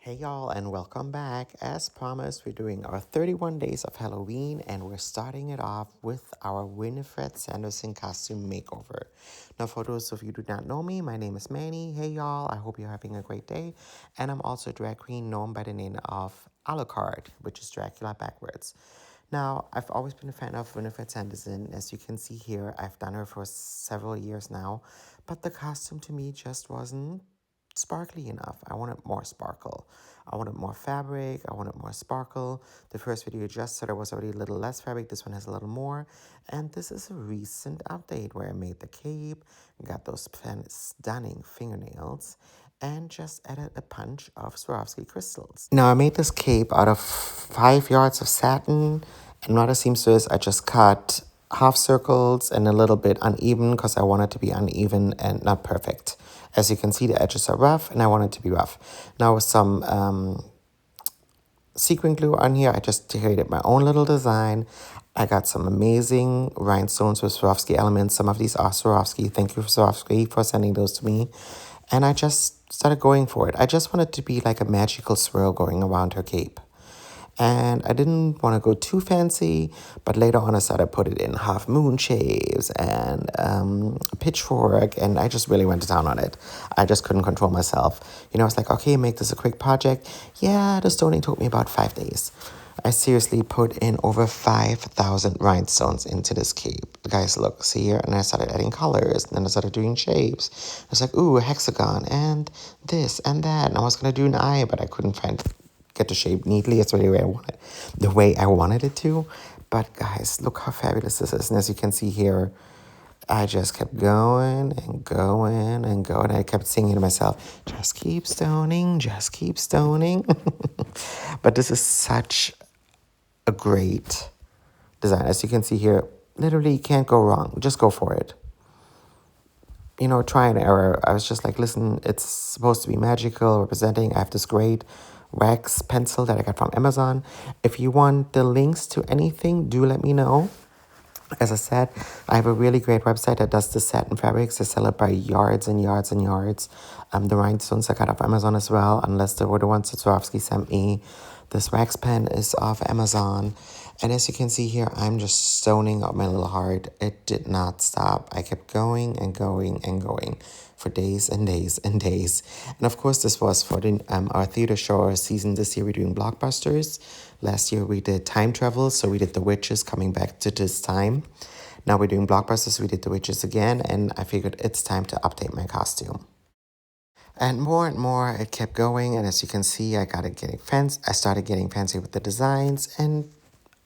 Hey y'all, and welcome back. As promised, we're doing our 31 days of Halloween, and we're starting it off with our Winifred Sanderson Costume makeover. Now, for those of you who do not know me, my name is Manny. Hey y'all, I hope you're having a great day. And I'm also a drag queen known by the name of Alucard, which is Dracula backwards. Now, I've always been a fan of Winifred Sanderson. As you can see here, I've done her for several years now, but the costume to me just wasn't sparkly enough. I wanted more sparkle. I wanted more fabric. I wanted more sparkle. The first video you just saw there was already a little less fabric. This one has a little more. And this is a recent update where I made the cape, got those stunning fingernails, and just added a punch of Swarovski crystals. Now I made this cape out of 5 yards of satin, and what a seamstress, I just cut half circles and a little bit uneven because I want it to be uneven and not perfect. As you can see, the edges are rough, and I want it to be rough. Now with some sequin glue on here, I just created my own little design. I got some amazing rhinestones with Swarovski elements. Some of these are Swarovski. Thank you, Swarovski, for sending those to me. And I just started going for it. I just wanted to be like a magical swirl going around her cape. And I didn't want to go too fancy, but later on I started put it in half moon shapes and a pitchfork, and I just really went to town on it. I just couldn't control myself. I was like, okay, make this a quick project. Yeah, the stoning took me about 5 days. I seriously put in over 5,000 rhinestones into this cape. Guys, look, see here? And I started adding colors, and then I started doing shapes. I was like, ooh, a hexagon, and this and that. And I was going to do an eye, but I couldn't get the shape neatly. It's really the way I wanted it to. But guys, look how fabulous this is. And as you can see here, I just kept going and going and going. I kept singing to myself, just keep stoning, just keep stoning. But this is such a great design. As you can see here, literally you can't go wrong. Just go for it. Try and error. I was just like, listen, it's supposed to be magical, representing. I have this great wax pencil that I got from Amazon. If you want the links to anything, do let me know. As I said, I have a really great website that does the satin fabrics. They sell it by yards and yards and yards. The rhinestones I got off Amazon as well, unless they were the ones that Swarovski sent me. This wax pen is off Amazon. And as you can see here, I'm just stoning up my little heart. It did not stop. I kept going and going and going for days and days and days. And of course, this was for our theater show season. This year we're doing blockbusters. Last year we did time travel, so we did The Witches coming back to this time. Now we're doing blockbusters, we did The Witches again, and I figured it's time to update my costume. And more, it kept going, and as you can see, I started getting fancy with the designs, and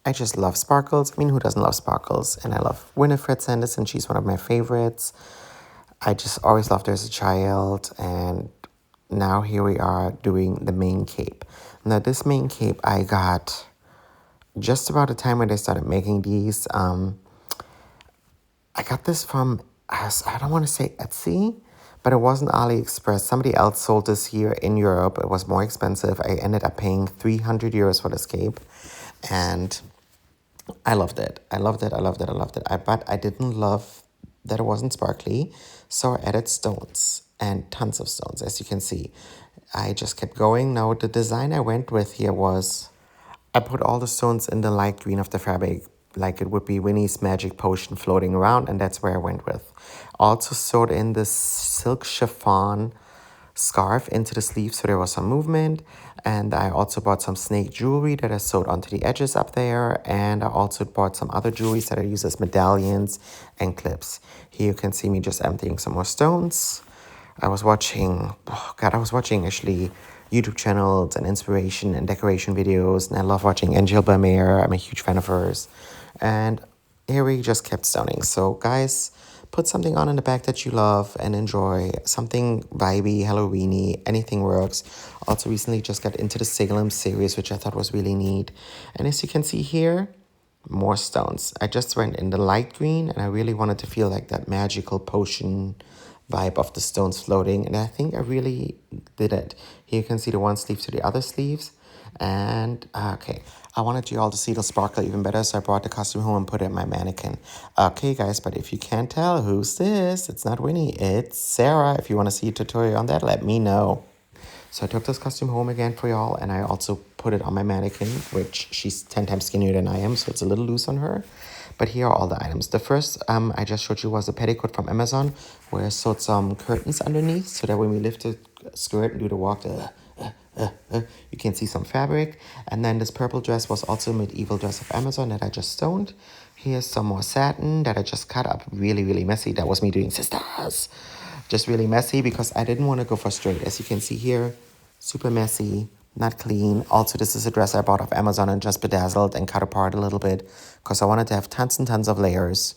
I just love sparkles. I mean, who doesn't love sparkles? And I love Winifred Sanderson. She's one of my favorites. I just always loved her as a child, and now here we are doing the main cape. Now, this main cape I got just about the time when they started making these. I got this from, I don't want to say Etsy, but it wasn't AliExpress. Somebody else sold this here in Europe. It was more expensive. I ended up paying 300 euros for this cape, and I loved it. I loved it. But I didn't love that it wasn't sparkly, so I added stones and tons of stones, as you can see. I just kept going. Now, the design I went with here was, I put all the stones in the light green of the fabric, like it would be Winnie's magic potion floating around, and that's where I went with. Also sewed in this silk chiffon scarf into the sleeve, so there was some movement. And I also bought some snake jewelry that I sewed onto the edges up there. And I also bought some other jewelry that I use as medallions and clips. Here you can see me just emptying some more stones. I was watching actually YouTube channels and inspiration and decoration videos. And I love watching Angel Bermeer. I'm a huge fan of hers. And here we just kept stoning. So guys, put something on in the back that you love and enjoy. Something vibey, Halloweeny, anything works. Also recently just got into the Salem series, which I thought was really neat. And as you can see here, more stones. I just went in the light green, and I really wanted to feel like that magical potion vibe of the stones floating. And I think I really did it. Here you can see the one sleeve to the other sleeves. And okay, I wanted you all to see the sparkle even better, so I brought the costume home and put it in my mannequin. Okay, guys, but if you can't tell, who's this? It's not Winnie, it's Sarah. If you want to see a tutorial on that, let me know. So I took this costume home again for y'all, and I also put it on my mannequin, which she's 10 times skinnier than I am, so it's a little loose on her. But here are all the items. The first I just showed you was a petticoat from Amazon, where I sewed some curtains underneath, so that when we lift the skirt and do the walk, you can see some fabric. And then this purple dress was also a medieval dress of Amazon that I just stoned. Here's some more satin that I just cut up really, really messy. That was me doing sisters. Just really messy because I didn't want to go for straight. As you can see here, super messy, not clean. Also, this is a dress I bought off Amazon and just bedazzled and cut apart a little bit because I wanted to have tons and tons of layers.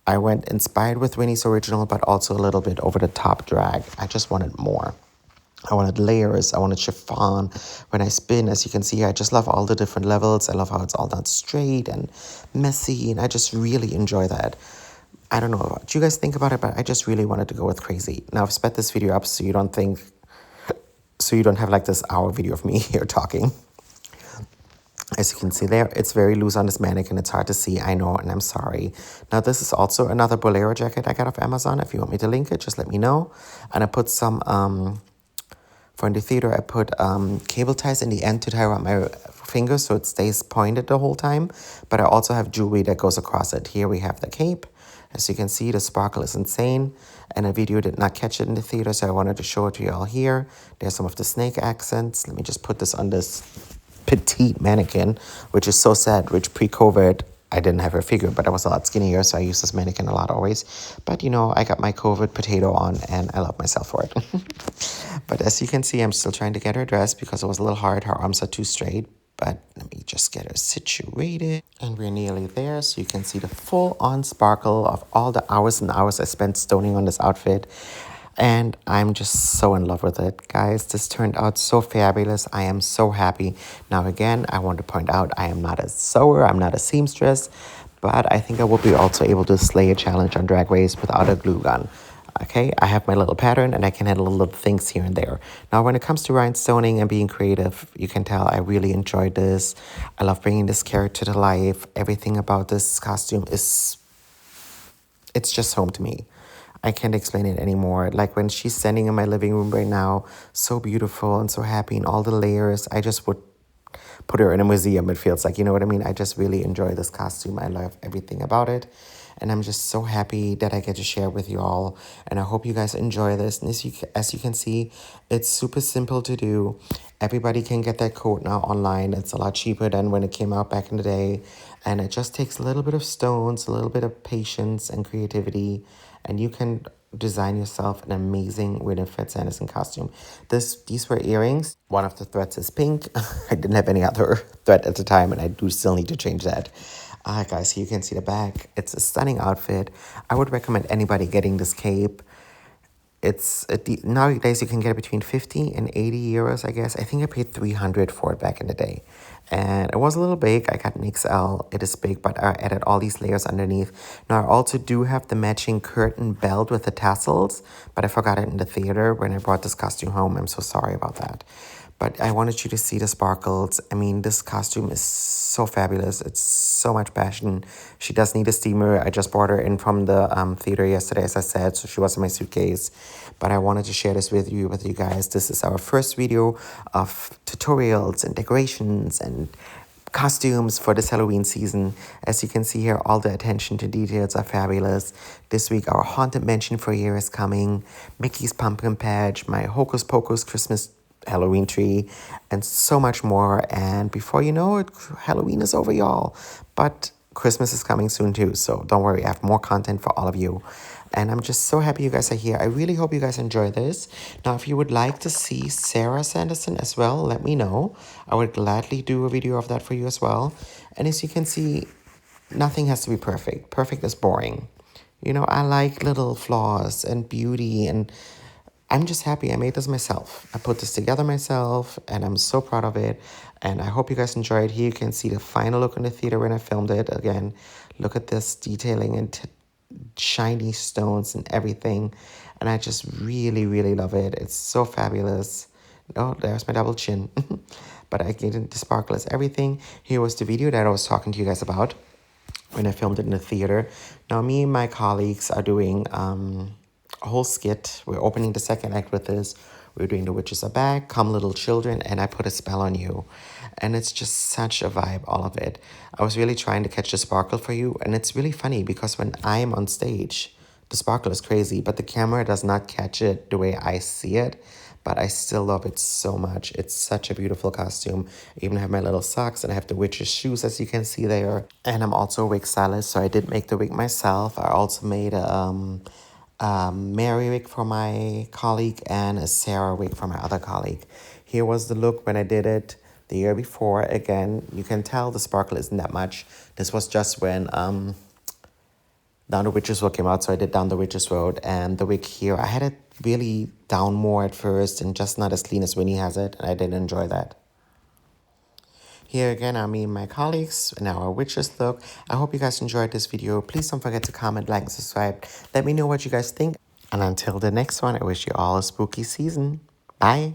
I went inspired with Winnie's original, but also a little bit over the top drag. I just wanted more. I wanted layers, I wanted chiffon. When I spin, as you can see, I just love all the different levels. I love how it's all done straight and messy, and I just really enjoy that. I don't know what you guys think about it, but I just really wanted to go with crazy. Now, I've sped this video up so you don't have like this hour video of me here talking. As you can see there, it's very loose on this mannequin. It's hard to see, I know, and I'm sorry. Now, this is also another bolero jacket I got off Amazon. If you want me to link it, just let me know. And I put some, for in the theater, I put cable ties in the end to tie around my fingers so it stays pointed the whole time. But I also have jewelry that goes across it. Here we have the cape. As you can see, the sparkle is insane. And a video did not catch it in the theater, so I wanted to show it to you all here. There's some of the snake accents. Let me just put this on this petite mannequin, which is so sad, which pre-COVID, I didn't have her figure, but I was a lot skinnier, so I use this mannequin a lot always. But, you know, I got my COVID potato on, and I love myself for it. But as you can see, I'm still trying to get her dressed because it was a little hard. Her arms are too straight. But let me just get her situated. And we're nearly there, so you can see the full-on sparkle of all the hours and hours I spent stoning on this outfit. And I'm just so in love with it. Guys, this turned out so fabulous. I am so happy. Now, again, I want to point out I am not a sewer. I'm not a seamstress. But I think I will be also able to slay a challenge on Drag Race without a glue gun. Okay, I have my little pattern and I can handle little things here and there. Now, when it comes to rhinestoning and being creative, you can tell I really enjoyed this. I love bringing this character to life. Everything about this costume it's just home to me. I can't explain it anymore. Like when she's standing in my living room right now, so beautiful and so happy in all the layers. I just would put her in a museum, it feels like, you know what I mean? I just really enjoy this costume. I love everything about it. And I'm just so happy that I get to share with you all. And I hope you guys enjoy this. And as you can see, it's super simple to do. Everybody can get that coat now online. It's a lot cheaper than when it came out back in the day. And it just takes a little bit of stones, a little bit of patience and creativity. And you can design yourself an amazing Winifred Sanderson costume. These were earrings. One of the threads is pink. I didn't have any other thread at the time, and I do still need to change that. Guys, here you can see the back. It's a stunning outfit. I would recommend anybody getting this cape. It's nowadays you can get it between 50 and 80 euros, I guess. I think I paid 300 for it back in the day. And it was a little big. I got an XL. It is big, but I added all these layers underneath. Now, I also do have the matching curtain belt with the tassels, but I forgot it in the theater when I brought this costume home. I'm so sorry about that. But I wanted you to see the sparkles. I mean, this costume is so fabulous. It's so much passion. She does need a steamer. I just brought her in from the theater yesterday, as I said, so she was in my suitcase. But I wanted to share this with you guys. This is our first video of tutorials and decorations and costumes for this Halloween season. As you can see here, all the attention to details are fabulous. This week, our Haunted Mansion foyer is coming. Mickey's Pumpkin Patch, my Hocus Pocus Christmas Halloween tree, and so much more. And before you know it, Halloween is over, y'all. But Christmas is coming soon too, so don't worry, I have more content for all of you. And I'm just so happy you guys are here. I really hope you guys enjoy this. Now, if you would like to see Sarah Sanderson as well, let me know. I would gladly do a video of that for you as well. And as you can see, nothing has to be perfect. Perfect is boring. You know, I like little flaws and beauty, and I'm just happy I made this myself. I put this together myself, and I'm so proud of it. And I hope you guys enjoyed. Here you can see the final look in the theater when I filmed it. Again, look at this detailing and shiny stones and everything. And I just really, really love it. It's so fabulous. Oh, there's my double chin. But I get the sparkle is everything. Here was the video that I was talking to you guys about when I filmed it in the theater. Now, me and my colleagues are doing a whole skit. We're opening the second act with this, We were doing The Witches Are Back, Come Little Children, and I Put a Spell on You. And it's just such a vibe, all of it. I was really trying to catch the sparkle for you, and it's really funny because when I am on stage, the sparkle is crazy, but the camera does not catch it the way I see it. But I still love it so much. It's such a beautiful costume. I even have my little socks and I have the witch's shoes, as you can see there. And I'm also a wig stylist, so I did make the wig myself. I also made a Mary wig for my colleague and a Sarah wig for my other colleague. Here was the look when I did it the year before. Again, you can tell the sparkle isn't that much. This was just when Down the Witches Road came out, so I did Down the Witches Road. And the wig here, I had it really down more at first and just not as clean as Winnie has it, and I did enjoy that. Here again are me and my colleagues in our witches look. I hope you guys enjoyed this video. Please don't forget to comment, like, and subscribe. Let me know what you guys think. And until the next one, I wish you all a spooky season. Bye.